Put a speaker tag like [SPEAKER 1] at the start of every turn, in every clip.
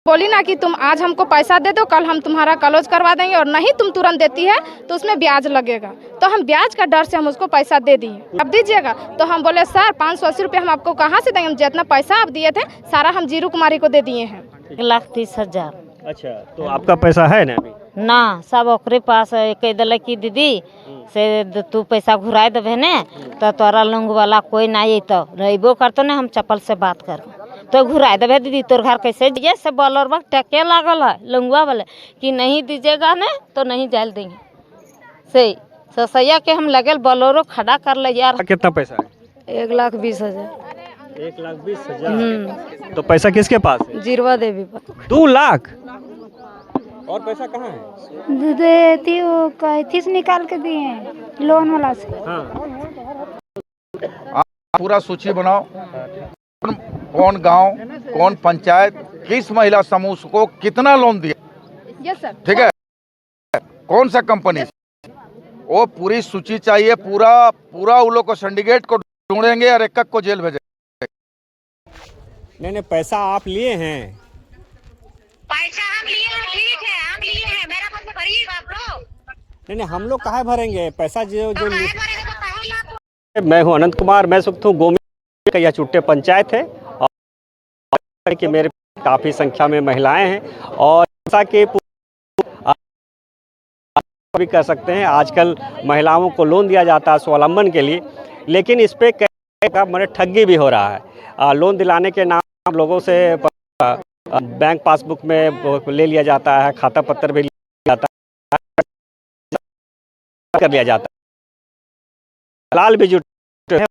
[SPEAKER 1] बोली ना कि तुम आज हमको पैसा दे दो, कल हम तुम्हारा क्लोज करवा देंगे, और नहीं तुम तुरंत देती है तो उसमें ब्याज लगेगा। तो हम ब्याज का डर से हम उसको पैसा दे दिए, अब दीजिएगा। तो हम बोले सर 580 रुपये हम आपको कहाँ से देंगे, हम जितना पैसा आप दिए थे सारा हम जीरू कुमारी को दे दिए हैं।
[SPEAKER 2] 1,30,000।
[SPEAKER 3] अच्छा, तो आपका पैसा है ना अभी?
[SPEAKER 2] ना, सब ओकरे पास है। कह दिल कि दीदी से तू पैसा घुराए देवे ने तो तोरा लंग वाला कोई ना ये तो रहीबो करतो ने, हम चप्पल से बात कर तो घुराए देवे दीदी तोर घर कैसे ये से बॉलर वक्त टके लागल है लंगुआ वाले कि नहीं दीजिएगा ने तो नहीं जाल देंगे। सही ससैया के हम लगल बोलोरो खड़ा कर ले यार।
[SPEAKER 3] कितना पैसा है?
[SPEAKER 2] 1,20,000।
[SPEAKER 3] 1,20,000। तो पैसा किसके पास है?
[SPEAKER 2] जीरवा देवी पर
[SPEAKER 3] 2 लाख। और पैसा कहाँ है?
[SPEAKER 4] देती वो कहती से निकाल के दिए हैं लोन वाला से।
[SPEAKER 3] हाँ।
[SPEAKER 5] पूरा सूची बनाओ, कौन गांव, कौन पंचायत, किस महिला समूह को कितना लोन दिया।
[SPEAKER 1] Yes sir.
[SPEAKER 5] ठीक है, कौन सा कंपनी, वो पूरी सूची चाहिए। पूरा उन लोग को सिंडिकेट को ढूंढेंगे और एक को जेल भेजेंगे।
[SPEAKER 3] नहीं, पैसा आप लिए हैं?
[SPEAKER 6] पैसा हम लिए हैं, ठीक है हम लिए हैं, मेरा पैसा भरिए आप लोग।
[SPEAKER 3] नहीं, हम लोग काहे भरेंगे पैसा जो
[SPEAKER 6] तो काहे भरेंगे, तो काहे लाख।
[SPEAKER 3] मैं हूँ अनंत कुमार, मैं सुखतू गोमी का यह चुट्टे पंचायत है और कि मेरे काफ़ी संख्या में महिलाएं हैं और जैसा कि भी कर सकते हैं आजकल महिलाओं को लोन दिया जाता है स्वावलंबन के लिए, लेकिन इस पे कई का मैंने ठगी भी हो रहा है। लोन दिलाने के नाम लोगों से बैंक पासबुक में ले लिया जाता है, खाता पत्र भी लिया जाता है, कर लिया जाता है, लाल भी जुटे हैं।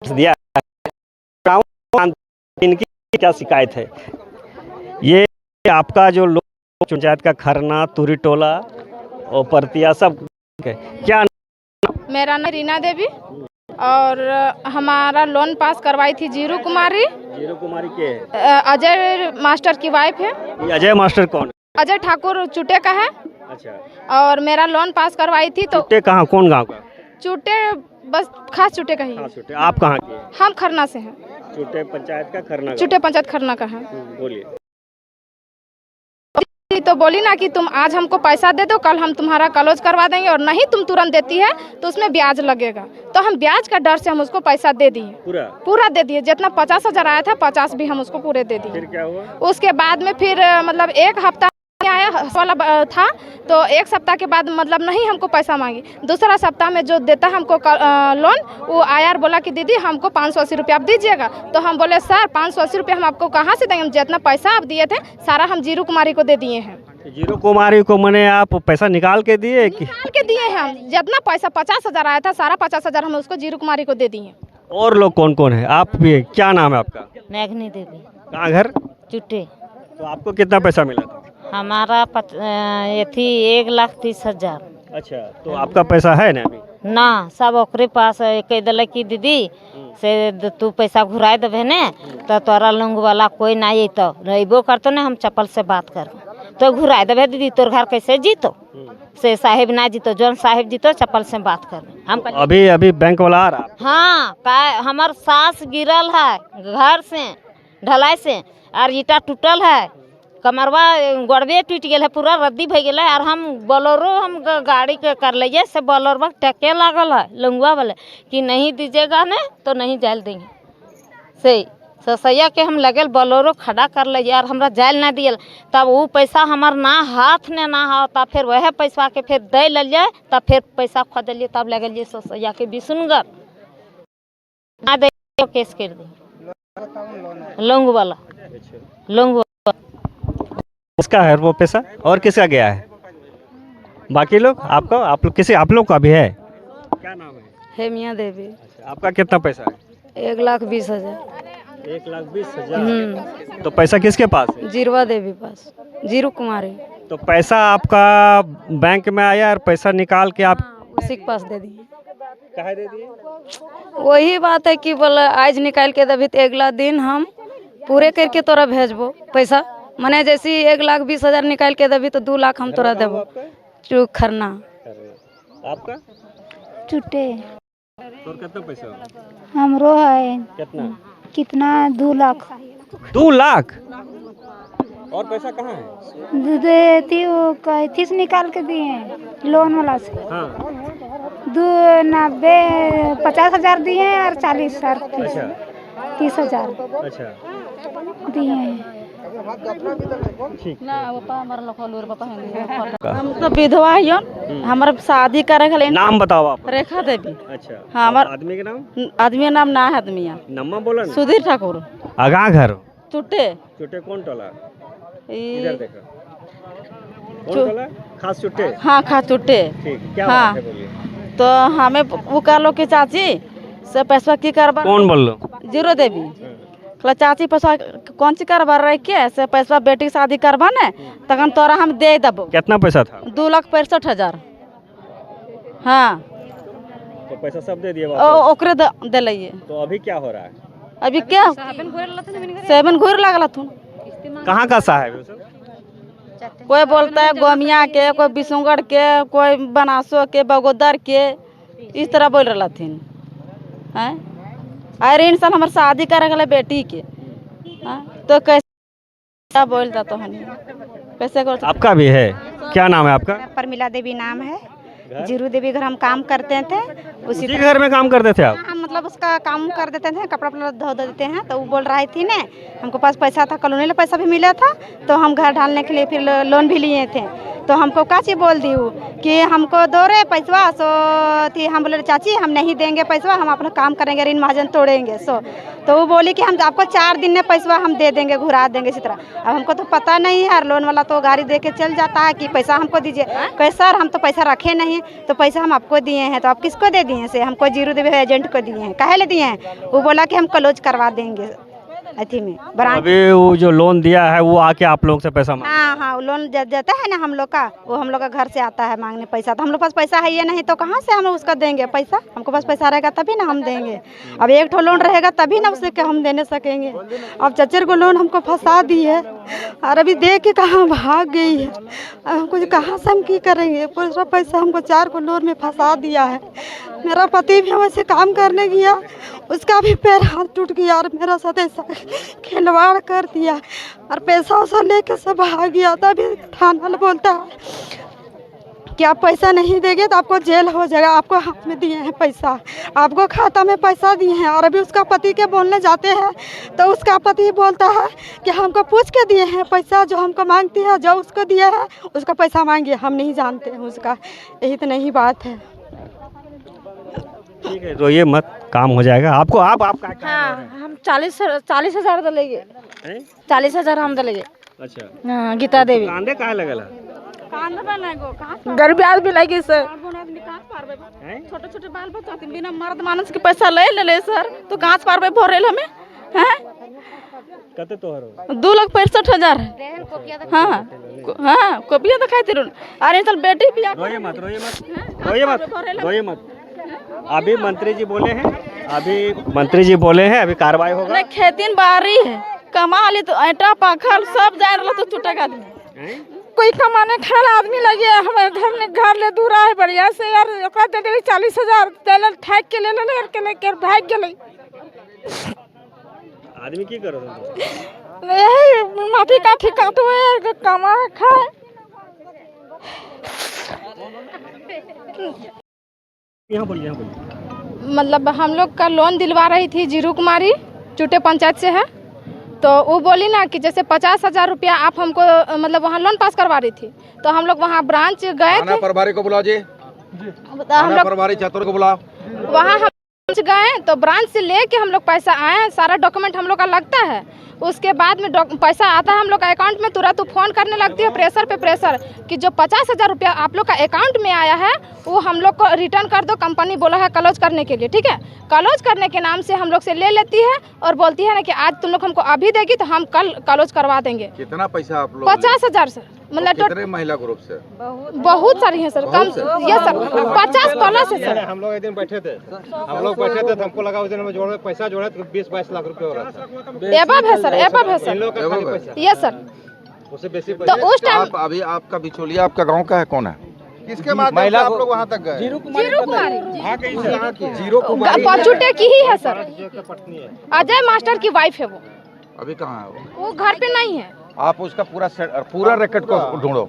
[SPEAKER 3] दिया इनकी क्या शिकायत है? ये आपका जो लोक पंचायत का खरना, तुरी टोला और परतिया सब क्या?
[SPEAKER 1] मेरा नाम रीना देवी और हमारा लोन पास करवाई थी जीरू कुमारी।
[SPEAKER 3] जीरू कुमारी के
[SPEAKER 1] अजय मास्टर की वाइफ है।
[SPEAKER 3] ये अजय मास्टर कौन?
[SPEAKER 1] अजय ठाकुर चुटे का है।
[SPEAKER 3] अच्छा,
[SPEAKER 1] और मेरा लोन पास करवाई थी। तो
[SPEAKER 3] चुट्टे कहाँ, कौन गांव का?
[SPEAKER 1] चुटे बस खास चुटे का ही।
[SPEAKER 3] हाँ, चुट्टे। आप कहाँ के?
[SPEAKER 1] हम खरना से हैं।
[SPEAKER 3] चुट्टे पंचायत का खरना।
[SPEAKER 1] चुटे पंचायत खरना का है।
[SPEAKER 3] बोलिए।
[SPEAKER 1] तो बोली ना कि तुम आज हमको पैसा दे दो, कल हम तुम्हारा क्लोज करवा देंगे, और नहीं तुम तुरंत देती है तो उसमें ब्याज लगेगा। तो हम ब्याज का डर से हम उसको पैसा दे दिए, पूरा दे दिए। जितना 50,000 आया था 50 भी हम उसको पूरे दे दिए।
[SPEAKER 3] फिर क्या हुआ? उसके
[SPEAKER 1] उसके बाद में फिर मतलब 1 हफ्ता आया वाला था, तो 1 सप्ताह के बाद मतलब नहीं हमको पैसा मांगी। दूसरा सप्ताह में जो देता हमको लोन, वो आया और बोला कि दीदी हमको 580 रुपये आप दीजिएगा। तो हम बोले सर 580 रुपये हम आपको कहाँ से देंगे, हम जितना पैसा आप दिए थे सारा हम जीरू कुमारी को दे दिए हैं।
[SPEAKER 3] जीरू कुमारी को मैंने आप पैसा निकाल के दिए कि?
[SPEAKER 1] निकाल के दिए हैं हम, जितना पैसा 50,000 आया था सारा 50,000 हम उसको जीरू कुमारी को दे दिए।
[SPEAKER 3] और लोग कौन कौन है? आप भी, क्या नाम है आपका?
[SPEAKER 2] मेघनी देवी।
[SPEAKER 3] कहाँ घर?
[SPEAKER 2] चुट्टे।
[SPEAKER 3] तो आपको कितना पैसा मिला था?
[SPEAKER 2] हमारा ये थी 1,30,000।
[SPEAKER 3] अच्छा, तो आपका पैसा है ना अभी?
[SPEAKER 2] ना, सब ओकरे पास है। कह दिल कि दीदी से तू पैसा घुराए देवे ने तो तोरा लंग वाला कोई ना ये तो रहीबो करतो ने, हम चप्पल से बात कर तो घुराए देवे दीदी तोर घर कैसे जीतो। से साहेब ना जीतो, जौन साहेब जीतो चप्पल से बात कर। हम
[SPEAKER 3] अभी बैंक वाला आ रहा?
[SPEAKER 2] हाँ, का हमार सास गिरल है घर से ढलाई से, और ईटा टूटल है, कमरवा गोड़वे टूट गया है, पूरा रद्दी भे गया है। और हम बोलोरो हम गाड़ी के कर लिए से बोलोर वक्त टके लागल है लंगुआ वाले कि नहीं दीजिएगा ने तो नहीं जाल देंगे। सही ससैया के हम लगल बोलोरो खड़ा कर ले यार, हमरा जाल ना दियल। तब वो पैसा हमार ना हाथ ने ना हो, तब फिर वह पैसा के फिर दे लिये, तब फिर पैसा खोद लिए, तब लगलिए ससैया के बिसुनगर ना दे केस कर दी लंग वाला लंग।
[SPEAKER 3] किसका है वो पैसा और किसका गया है? बाकी लोग आपका, आप लोग किसी, आप लोग का भी है? क्या नाम है?
[SPEAKER 2] हेमिया देवी।
[SPEAKER 3] अच्छा, आपका कितना पैसा है?
[SPEAKER 2] 1,20,000।
[SPEAKER 3] 1,20,000। तो पैसा किसके पास है?
[SPEAKER 2] जीरवा देवी पास, जीरू कुमारी।
[SPEAKER 3] तो पैसा आपका बैंक में आया और पैसा निकाल के आप
[SPEAKER 2] उसी के पास दे दिए।
[SPEAKER 3] कहाँ दे दिए?
[SPEAKER 2] वही बात है कि बोला आज निकाल के देवी तो अगला दिन हम पूरे करके तोरा भेजबो पैसा। मने जैसे 1,20,000 निकाल के देवी तो 2 लाख हम तोरा देबो।
[SPEAKER 7] चूक खरना
[SPEAKER 3] आपका
[SPEAKER 4] चुटे
[SPEAKER 3] तो कितना पैसा होगा?
[SPEAKER 4] हमरो है
[SPEAKER 3] कितना
[SPEAKER 4] 2 लाख
[SPEAKER 3] 2 लाख। और पैसा कहाँ है?
[SPEAKER 4] देती वो कहती से निकाल के दिए हैं, लोन वाला से
[SPEAKER 3] हाँ
[SPEAKER 4] 50,000 दिए हैं और 40,000
[SPEAKER 3] अच्छा
[SPEAKER 4] 30,000
[SPEAKER 3] अच्छा
[SPEAKER 4] दिए हैं।
[SPEAKER 3] ठीक।
[SPEAKER 7] हम तो विधवा हियन, हमारे शादी करे के
[SPEAKER 3] नाम बताओ आप।
[SPEAKER 7] रेखा देवी।
[SPEAKER 3] अच्छा
[SPEAKER 7] हाँ, हमार
[SPEAKER 3] आदमी के नाम?
[SPEAKER 7] आदमी नाम ना है आदमिया
[SPEAKER 3] नम्मा बोला ना?
[SPEAKER 7] सुधीर ठाकुर।
[SPEAKER 3] आगा घर
[SPEAKER 7] चुटे
[SPEAKER 3] चुटे कौन टोला?
[SPEAKER 7] ई-
[SPEAKER 3] इधर देखो कौन टोला? खास चुटे।
[SPEAKER 7] हाँ खा चुटे।
[SPEAKER 3] ठीक क्या
[SPEAKER 7] हाँ।
[SPEAKER 3] बात है बोलिए।
[SPEAKER 7] तो हमें वो कह लो कि चाची से पैसा की करवा
[SPEAKER 3] कौन बोल लो?
[SPEAKER 7] जीरो देवी। कहला चाची पैसा कौन सी करवा रही के से पैसा बेटी की शादी करवा ने तखन तोरा हम दे देबो।
[SPEAKER 3] कितना पैसा था?
[SPEAKER 7] 2,65,000। हाँ
[SPEAKER 3] तो पैसा सब दे दिए वापस?
[SPEAKER 7] ओकरे दिलिए।
[SPEAKER 3] तो अभी क्या हो रहा है?
[SPEAKER 7] अभी क्या सेवन घूर लगल थुन।
[SPEAKER 3] कहाँ का साहब है वो सब?
[SPEAKER 7] कोई बोलता है गोमिया के, कोई बिसुंगढ़ के, कोई बनासो के, बगोदर के, इस तरह बोल रहा थीन। हैं अरे इंसान हमारे शादी करे गले बेटी के। हाँ? तो कैसे बोलता तो हम कैसे कर?
[SPEAKER 3] आपका भी है? क्या नाम है आपका?
[SPEAKER 8] परमिला देवी नाम है। जीरू देवी घर हम काम करते थे,
[SPEAKER 3] उसी घर में काम करते थे आप?
[SPEAKER 8] हम मतलब उसका काम कर देते थे, कपड़ा वपड़ा धो देते हैं। तो वो बोल रही थी ने हमको पास पैसा था, कॉलोनी में पैसा भी मिला था, तो हम घर ढालने के लिए फिर लोन भी लिए थे। तो हमको का चीज़ बोल दी कि हमको दो रे पैसा। सो थी हम बोले चाची हम नहीं देंगे पैसा, हम अपना काम करेंगे, ऋण महाजन तोड़ेंगे। तो वो बोली कि हम आपको 4 दिन में पैसा हम दे देंगे, घुरा देंगे इसी तरह। अब हमको तो पता नहीं है, लोन वाला तो गाड़ी दे के चल जाता है कि पैसा हमको दीजिए। कहे सर हम तो पैसा रखे नहीं, तो पैसा हम आपको दिए हैं। तो आप किसको दे दिए? से हमको जीरो देवी एजेंट को दिए हैं। काहे ले दिए हैं? वो बोला कि हम क्लोज करवा देंगे अथी में ब्रांच।
[SPEAKER 3] अभी वो जो लोन दिया है वो आके आप लोगों से पैसा मांग?
[SPEAKER 8] हाँ हाँ, लोन देता है ना हम लोग का, वो हम लोग का घर से आता है मांगने पैसा। तो हम लोग पास पैसा है ये नहीं तो कहाँ से हम उसका देंगे पैसा? हमको पास पैसा रहेगा तभी ना हम देंगे। अब एक ठो लोन रहेगा तभी ना उसे हम देने सकेंगे। अब चचर को लोन हमको फंसा दी है और अभी दे के कहाँ भाग गई है। अब हमको कहाँ से हम की करेंगे? पूरा पैसा हमको 4 को लोन में फंसा दिया है। मेरा पति भी वैसे काम करने गया, उसका भी पैर हाथ टूट गया और मेरा साथ ऐसा खिलवाड़ कर दिया और पैसा वैसा लेके सब भाग गया। तभी थाना वाला बोलता है कि आप पैसा नहीं देंगे तो आपको जेल हो जाएगा। आपको हाथ में दिए हैं पैसा, आपको खाता में पैसा दिए हैं। और अभी उसका पति के बोलने जाते हैं तो उसका पति बोलता है कि हमको पूछ के दिए हैं पैसा, जो हमको मांगती है जो उसको दिया है उसका पैसा मांगिए, हम नहीं जानते हैं उसका। यही तो नहीं बात है।
[SPEAKER 3] ठीक है रोइए मत, काम हो जाएगा। आपको आपका
[SPEAKER 7] हाँ हम 40,000 दिलेंगे। 40,000 हम दिलेंगे।
[SPEAKER 3] अच्छा
[SPEAKER 7] हाँ गीता देवी।
[SPEAKER 3] कांदे कहाँ लगल है?
[SPEAKER 7] गरीबी आदमी लगी सर, छोटे छोटे बाल बच्चा बिना मर्द मानस के पैसा ले सर, तो कहाँ से पारबे भरे हमें? हैं
[SPEAKER 3] कते तोहर
[SPEAKER 7] 2,65,000। हाँ हाँ कॉपियाँ दिखाई थी। अरे चल बेटी भी
[SPEAKER 3] रोइए मत रोइए मत रोइए मत रोइए मत। अभी मंत्री जी बोले हैं, अभी कार्रवाई होगा।
[SPEAKER 7] नहीं खेती बारी है, कमा ली तो ऐटा पाखल सब जाए रहा तो छुटेगा आदमी। कोई कमाने खाने आदमी लगे हमारे घर में, घर ले दूर है बढ़िया से यार। 40,000 तेल ठेक के ले भाग गए।
[SPEAKER 3] आदमी की करो
[SPEAKER 7] यही माटी काठी काटवे कमा खाए।
[SPEAKER 3] यहाँ बोलिए।
[SPEAKER 1] मतलब हम लोग का लोन दिलवा रही थी जीरू कुमारी, चुटे पंचायत से है। तो वो बोली ना कि जैसे 50,000 रुपया आप हमको मतलब वहाँ लोन पास करवा रही थी। तो हम लोग वहाँ ब्रांच गए थे।
[SPEAKER 5] प्रभारी को बुलाओ जी,
[SPEAKER 1] हम लोग
[SPEAKER 5] प्रभारी चतुर को बुलाओ।
[SPEAKER 1] वहाँ हम गए तो ब्रांच से लेके हम लोग पैसा आए, सारा डॉक्यूमेंट हम लोग का लगता है। उसके बाद में पैसा आता है हम लोग का अकाउंट में, तुरंत फ़ोन करने लगती है प्रेशर पे प्रेशर कि जो 50,000 रुपया आप लोग का अकाउंट में आया है वो हम लोग को रिटर्न कर दो। कंपनी बोला है क्लोज करने के लिए, ठीक है। क्लोज करने के नाम से हम लोग से ले लेती है और बोलती है ना कि आज तुम लोग हमको अभी देगी तो हम कल क्लोज करवा देंगे।
[SPEAKER 5] कितना पैसा आप लोग?
[SPEAKER 1] 50,000 सर। मतलब
[SPEAKER 5] कितने महिला ग्रुप से?
[SPEAKER 1] बहुत सारी हैं सर, कम ये सर 50 प्लस है सर।
[SPEAKER 9] हम लोग एक दिन बैठे थे तो हमको लगा उस दिन में जोड़े पैसा जोड़े तो 20-22 लाख रुपए हो रहा था।
[SPEAKER 1] एबव है सर, एबव है सर। ये सर
[SPEAKER 9] उससे बेसी
[SPEAKER 1] तो उस टाइम
[SPEAKER 5] अभी आपका बिचौलिया आपका गांव का है कौन है? किसके माध्यम से आप लोग वहाँ तक गए?
[SPEAKER 1] जीरो कुमारी
[SPEAKER 9] जीरो
[SPEAKER 1] पचुटे की ही है सर, अजय मास्टर की वाइफ है वो।
[SPEAKER 5] अभी कहाँ है
[SPEAKER 1] वो घर पे नहीं है।
[SPEAKER 5] आप उसका पूरा रैकेट को ढूंढो,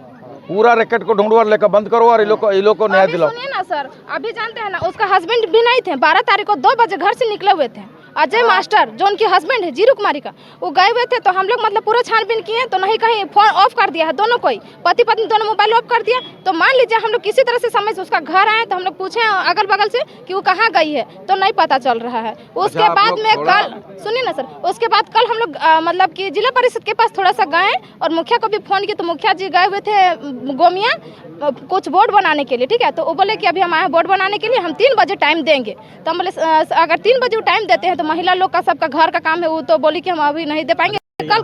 [SPEAKER 5] पूरा रैकेट को ढूंढो और लेकर बंद करो और ये लोग को न्याय दिलाओ।
[SPEAKER 1] सुनिए ना सर, अभी जानते हैं ना उसका हस्बैंड भी नहीं थे, 12 तारीख को 2 बजे घर से निकले हुए थे। अजय मास्टर जो उनके हस्बैंड है जीरो कुमारी का, वो गए हुए थे। तो हम लोग मतलब पूरा छानबीन किए तो नहीं, कहीं फोन ऑफ कर दिया है दोनों, कोई पति पत्नी दोनों मोबाइल ऑफ कर दिया। तो मान लीजिए हम लोग किसी तरह से समझ उसका घर आए तो हम लोग पूछे अगल बगल से कि वो कहाँ गई है, तो नहीं पता चल रहा है। उसके बाद में कल सुनिए ना सर, उसके बाद कल हम लोग मतलब कि जिला परिषद के पास थोड़ा सा गए और मुखिया को भी फोन किया। तो मुखिया जी गए हुए थे गोमिया कुछ बोर्ड बनाने के लिए, ठीक है। तो वो बोले कि अभी हम आए बोर्ड बनाने के लिए, हम 3 बजे टाइम देंगे। तो हम बोले अगर 3 बजे टाइम देते हैं तो महिला लोग का सबका घर का काम है, वो तो बोली कि हम अभी नहीं दे पाएंगे कल।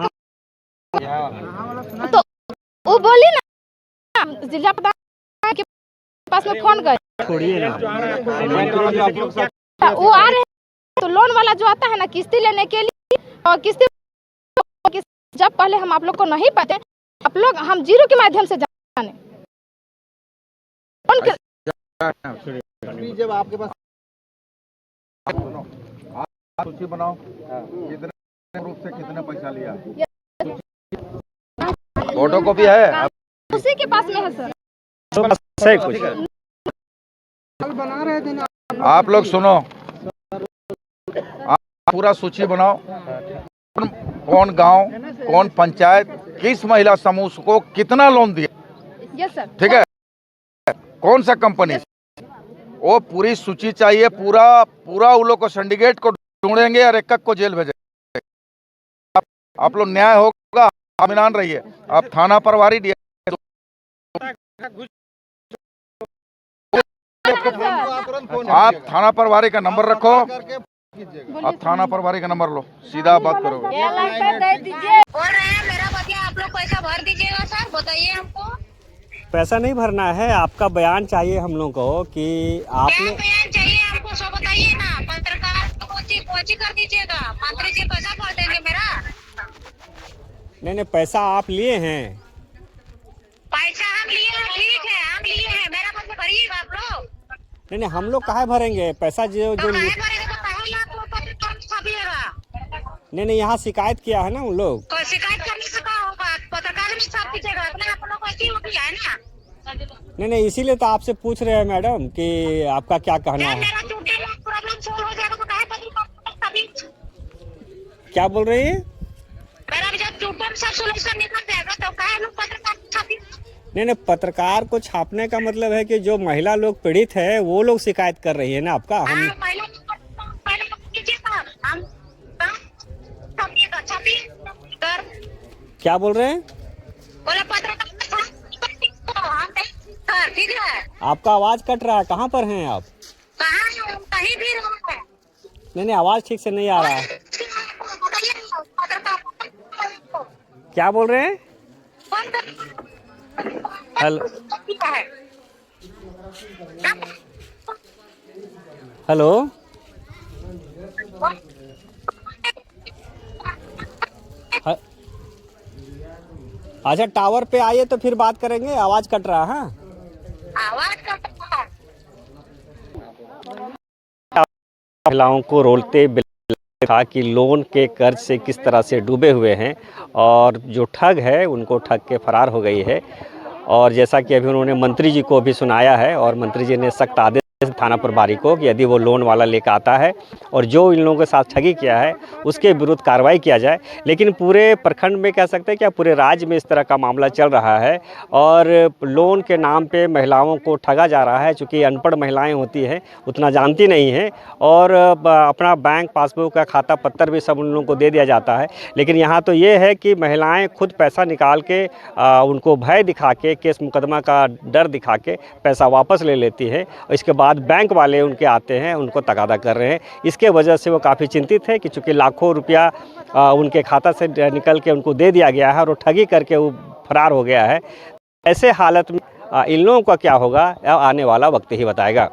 [SPEAKER 1] तो वो बोली ना जिला प्रधान के पास में फोन गए, वो आ रहे हैं। तो लोन वाला जो आता है ना किस्ती लेने के लिए, और किस्ती जब पहले हम आप लोग को नहीं पता, आप लोग हम जीरो के माध्यम से जाने
[SPEAKER 5] जब आपके पास सूची बनाओ कितने ग्रुप से कितने पैसा लिया, फोटो कॉपी है
[SPEAKER 1] उसी के पास में है सर।
[SPEAKER 3] सही कुछ
[SPEAKER 5] आप लोग सुनो, आप पूरा सूची बनाओ, कौन गांव, कौन पंचायत, किस महिला समूह को कितना लोन दिया,
[SPEAKER 1] यस सर,
[SPEAKER 5] ठीक है, कौन सा कंपनी, वो पूरी सूची चाहिए। पूरा उन लोग को सिंडिकेट को ढूंढेंगे और एक को जेल भेजेंगे। आप लोग न्याय होगा, इत्मीनान रहिए। आप थाना प्रभारी आप थाना प्रभारी का नंबर रखो, आप थाना प्रभारी का नंबर लो, सीधा बात करोगे।
[SPEAKER 6] बोल रहे हैं मेरा बतिया आप लोग पैसा भर दीजिएगा सर, बताइए हमको।
[SPEAKER 3] पैसा नहीं भरना है, आपका बयान चाहिए हम लोग को कि आपने
[SPEAKER 6] क्या बयान चाहिए हमको, सो बताइए ना। पत्रकार कोची कर दीजिएगा, मंत्री जी पैसा भर देंगे मेरा।
[SPEAKER 3] नहीं पैसा आप लिए हैं।
[SPEAKER 6] पैसा हम लिए हैं, ठीक है हम लिए हैं, मेरा पैसा भरिएगा आप लोग।
[SPEAKER 3] नहीं हम लोग काहे भरेंगे पैसा, जो
[SPEAKER 6] तो काहे भरेगा, तो पहले आपको पत्रकार छापिएगा।
[SPEAKER 3] नहीं यहाँ शिकायत किया है ना उन लोग।
[SPEAKER 6] तो शिकायत करने से क्या होगा, पत्रकार में छाप दीजिएगा, अपने आप लोग ऐसी होती है ना।
[SPEAKER 3] नहीं इसीलिए तो आपसे पूछ रहे हैं मैडम कि आपका क्या कहना है।
[SPEAKER 6] मेरा टूटे प्रॉब्लम सोल्व हो जाएगा तो काहे पत्रकार,
[SPEAKER 3] क्या बोल रही है?
[SPEAKER 6] मेरा भी जब टूटे सब सोल्यूशन निकल जाएगा तो काहे लोग पत्रकार छापी।
[SPEAKER 3] नहीं पत्रकार को छापने का मतलब है कि जो महिला लोग पीड़ित है वो लोग शिकायत कर रही है ना आपका। हम क्या बोल रहे हैं?
[SPEAKER 6] ठीक है,
[SPEAKER 3] आपका आवाज कट रहा है, कहाँ पर हैं आप?
[SPEAKER 6] कहीं भी
[SPEAKER 3] नहीं आवाज ठीक से नहीं आ रहा है। क्या बोल रहे हैं? हेलो हेलो अच्छा टावर पे आइए तो फिर बात करेंगे, आवाज कट रहा है।
[SPEAKER 6] आवाज कट रहा है।
[SPEAKER 3] महिलाओं को रोलते था कि लोन के कर्ज से किस तरह से डूबे हुए हैं और जो ठग है उनको ठग के फरार हो गई है। और जैसा कि अभी उन्होंने मंत्री जी को भी सुनाया है और मंत्री जी ने सख्त आदेश थाना प्रभारी को कि यदि वो लोन वाला लेकर आता है और जो इन लोगों के साथ ठगी किया है उसके विरुद्ध कार्रवाई किया जाए। लेकिन पूरे प्रखंड में कह सकते हैं कि पूरे राज्य में इस तरह का मामला चल रहा है और लोन के नाम पे महिलाओं को ठगा जा रहा है। चूँकि अनपढ़ महिलाएं होती हैं, उतना जानती नहीं हैं और अपना बैंक पासबुक का खाता पत्तर भी सब उन लोगों को दे दिया जाता है। लेकिन यहाँ तो ये है कि महिलाएँ खुद पैसा निकाल के उनको भय दिखा के, केस मुकदमा का डर दिखा के पैसा वापस ले लेती है और इसके बाद बैंक वाले उनके आते हैं, उनको तगादा कर रहे हैं। इसके वजह से वो काफ़ी चिंतित है कि चूँकि लाखों रुपया उनके खाता से निकल के उनको दे दिया गया है और वो ठगी करके वो फरार हो गया है। ऐसे हालत में इन लोगों का क्या होगा आने वाला वक्त ही बताएगा।